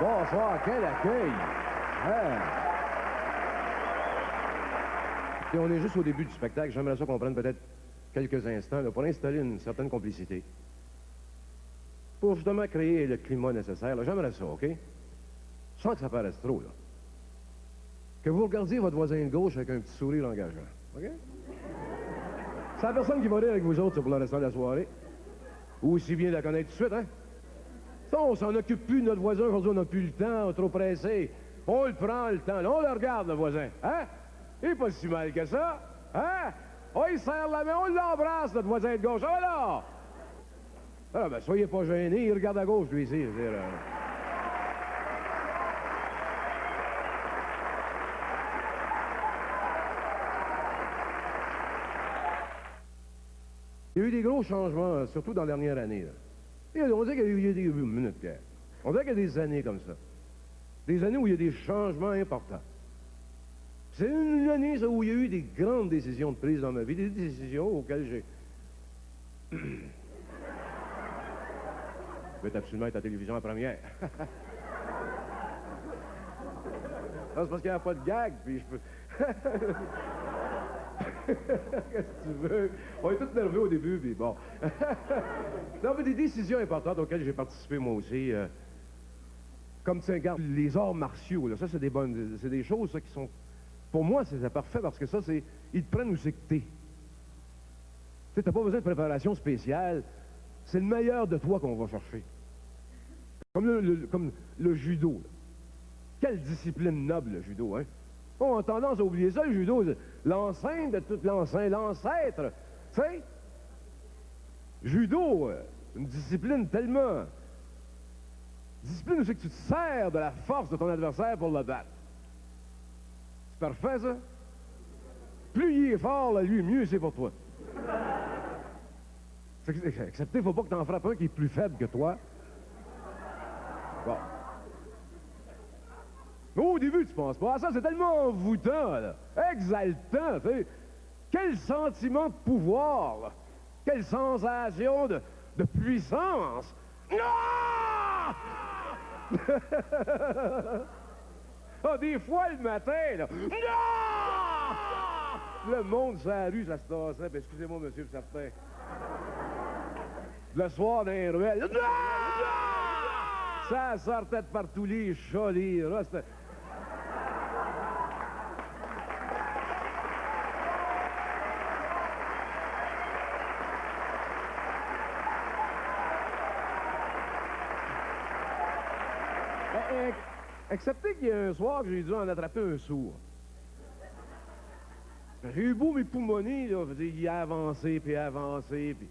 Bonsoir, quel accueil! Hein? Et on est juste au début du spectacle. J'aimerais ça qu'on prenne peut-être quelques instants là, pour installer une certaine complicité. Pour justement créer le climat nécessaire. J'aimerais ça, OK? Sans que ça paraisse trop, là. Que vous regardiez votre voisin de gauche avec un petit sourire engageant. OK? C'est la personne qui va rire avec vous autres pour le restant de la soirée. Ou aussi bien la connaître tout de suite, hein? Ça, on s'en occupe plus de notre voisin. Aujourd'hui, on n'a plus le temps, on est trop pressé. On le prend, le temps. Là, on le regarde, le voisin. Hein? Il n'est pas si mal que ça. Hein? On il serre la main, on l'embrasse, notre voisin de gauche. Ah, voilà! Alors, ben, soyez pas gênés. Il regarde à gauche, lui, ici. Je veux dire, Il y a eu des gros changements, surtout dans la dernière année. Là. On dirait qu'il y a eu des minutes, Pierre. On dirait qu'il y a des années comme ça. Des années où il y a des changements importants. C'est une année ça, où il y a eu des grandes décisions de prise dans ma vie, des décisions auxquelles j'ai... Je vais absolument être à la télévision en première. C'est parce qu'il n'y a pas de gag, puis je peux... Qu'est-ce que tu veux? On est tous nerveux au début, puis bon. Non, mais des décisions importantes auxquelles j'ai participé moi aussi. Comme, tiens, regarde, les arts martiaux, là, ça, c'est des choses, ça, qui sont... Pour moi, c'est parfait parce que ça, c'est... Ils te prennent où c'est que t'es. Tu sais, t'as pas besoin de préparation spéciale. C'est le meilleur de toi qu'on va chercher. Comme le judo. Là. Quelle discipline noble, le judo, hein? On a tendance à oublier ça, le judo. L'enceinte de toute l'ancêtre. Tu sais? Judo, une discipline tellement... Discipline où c'est que tu te sers de la force de ton adversaire pour le battre. C'est parfait, ça? Plus il est fort, là, lui, mieux c'est pour toi. Excepté, faut pas que t'en frappes un qui est plus faible que toi. Bon. Mais au début, tu penses pas à ça, c'est tellement envoûtant, là. Exaltant, tu sais. Quel sentiment de pouvoir, là. Quelle sensation de puissance. Non! Ah, des fois, le matin, là. Non! Le monde sur la rue, ça se tassait. Ben, excusez-moi, monsieur, certain. Le soir, dans les ruelles. Non! Ça sortait de partout, les chats, les rats. Excepté qu'il y a un soir que j'ai dû en attraper un sourd. J'ai eu beau mes poumoniers, là, il a avancé, puis avancé, puis...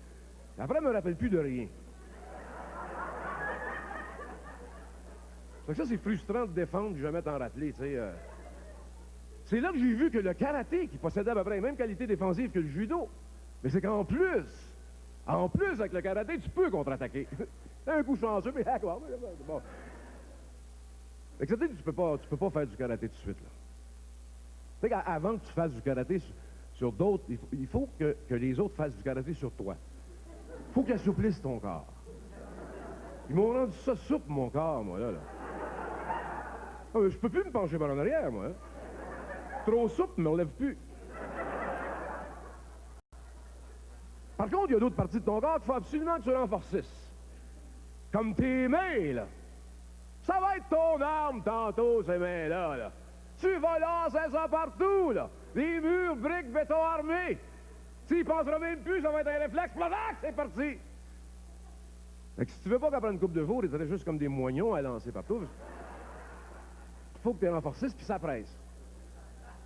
Après, il me rappelle plus de rien. Ça, c'est frustrant de défendre, puis jamais t'en rappeler, tu sais. C'est là que j'ai vu que le karaté, qui possédait à peu près les mêmes qualités défensives que le judo, mais c'est qu'en plus, avec le karaté, tu peux contre-attaquer. Un coup chanceux, mais d'accord, bon. Excepté que tu peux pas faire du karaté tout de suite, là. Tu sais qu'avant que tu fasses du karaté sur d'autres, il faut que les autres fassent du karaté sur toi. Il faut qu'ils assouplissent ton corps. Ils m'ont rendu ça souple, mon corps, moi, là. Ah, je peux plus me pencher par en arrière, moi. Hein. Trop souple, mais on lève plus. Par contre, il y a d'autres parties de ton corps qu'il faut absolument que tu renforcisses. Comme tes mains, là. Ça va être ton arme tantôt, ces mains-là, là. Tu vas lancer ça partout, là. Les murs, briques, béton armé. Tu y penseras même plus, ça va être un réflexe. Pladac, c'est parti. Fait que si tu veux pas qu'après une coupe de jours, ils seraient juste comme des moignons à lancer partout. Il faut que tu renforcisses, puis ça presse.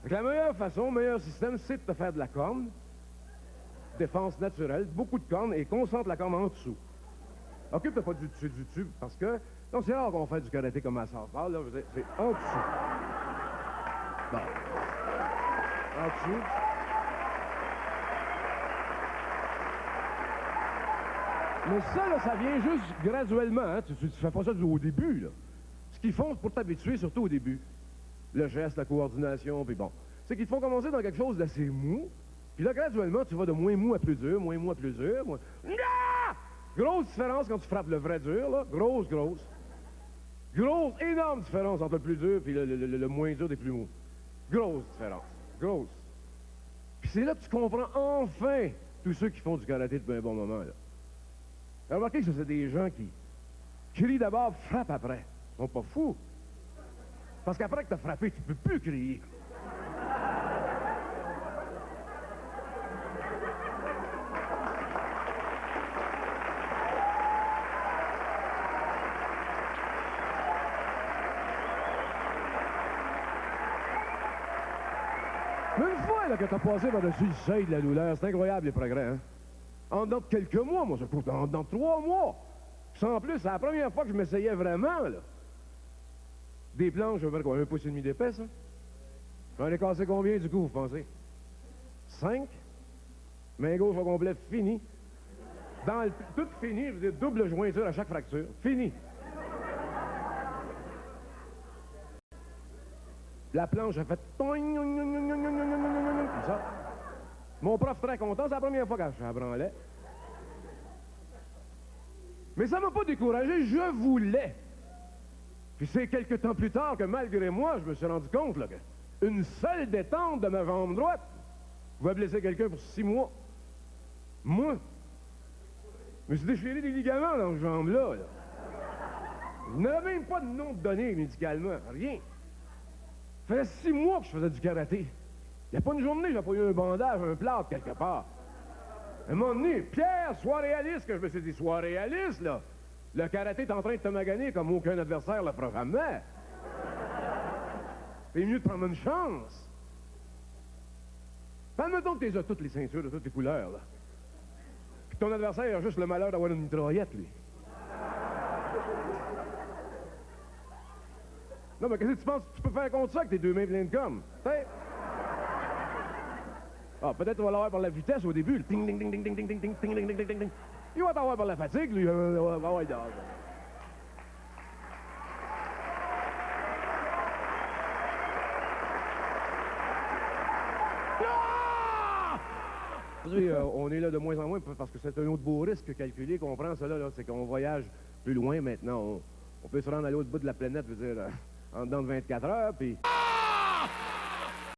Fait que la meilleure façon, le meilleur système, c'est de te faire de la corne. Défense naturelle, beaucoup de cornes, et concentre la corne en dessous. Occupe-toi pas du dessus, parce que... Donc, c'est rare qu'on fait du karaté comme à softball, là, c'est en dessous. Bon. En dessous. Mais ça, là, ça vient juste graduellement, hein. Tu fais pas ça au début, là. Ce qu'ils font pour t'habituer, surtout au début. Le geste, la coordination, puis bon. C'est qu'ils te font commencer dans quelque chose d'assez mou, puis là, graduellement, tu vas de moins mou à plus dur, moins mou à plus dur, Non! Grosse différence quand tu frappes le vrai dur, là. Grosse. Grosse, énorme différence entre le plus dur et le moins dur des plus mous. Grosse différence. Grosse. Puis c'est là que tu comprends enfin tous ceux qui font du karaté depuis un bon moment. Là. Remarquez que c'est des gens qui crient d'abord, frappent après. Ils sont pas fous. Parce qu'après que t'as frappé, tu peux plus crier. Mais une fois là, que t'as passé par-dessus le seuil de la douleur, c'est incroyable les progrès, hein? En dedans de quelques mois, moi, c'est pourtant en dedans de 3 mois. Sans plus, c'est la première fois que je m'essayais vraiment, là. Des planches, je vais faire quoi, 1,5 pouce d'épaisse, hein? J'en ai cassé combien, du coup, vous pensez? 5? Main gauche au complet, fini. Tout fini, je veux dire, double jointure à chaque fracture. Fini. La planche a fait... Comme ça. Mon prof très content, c'est la première fois que je branlais. Mais ça m'a pas découragé, je voulais. Puis c'est quelques temps plus tard que malgré moi, je me suis rendu compte là, qu'une seule détente de ma jambe droite pouvait blesser quelqu'un pour 6 mois. Moi, je me suis déchiré des ligaments dans cette jambe-là. Là. Je n'avais même pas de nom de donner médicalement, rien. Ça faisait 6 mois que je faisais du karaté. Il n'y a pas une journée, j'ai pas eu un bandage, un plâtre quelque part. À un moment donné, Pierre, sois réaliste, que je me suis dit, sois réaliste, là. Le karaté est en train de te maganer comme aucun adversaire le fera jamais. C'est mieux de prendre une chance. Admettons que tu as toutes les ceintures de toutes les couleurs, là. Puis ton adversaire a juste le malheur d'avoir une mitraillette, lui. Non, mais qu'est-ce que tu penses que tu peux faire contre ça avec tes 2 mains pleines de gomme? Ah, peut-être tu vas l'avoir par la vitesse au début, le ting ding ding ding ding ding ding ding ding ding ding ding ding. Il va t'avoir par la fatigue, lui. Ouais, dehors. On est là de moins en moins parce que c'est un autre beau risque calculé qu'on prend, ça là, c'est qu'on voyage plus loin maintenant. On peut se rendre à l'autre bout de la planète, je veux dire, en dedans de 24 heures, puis...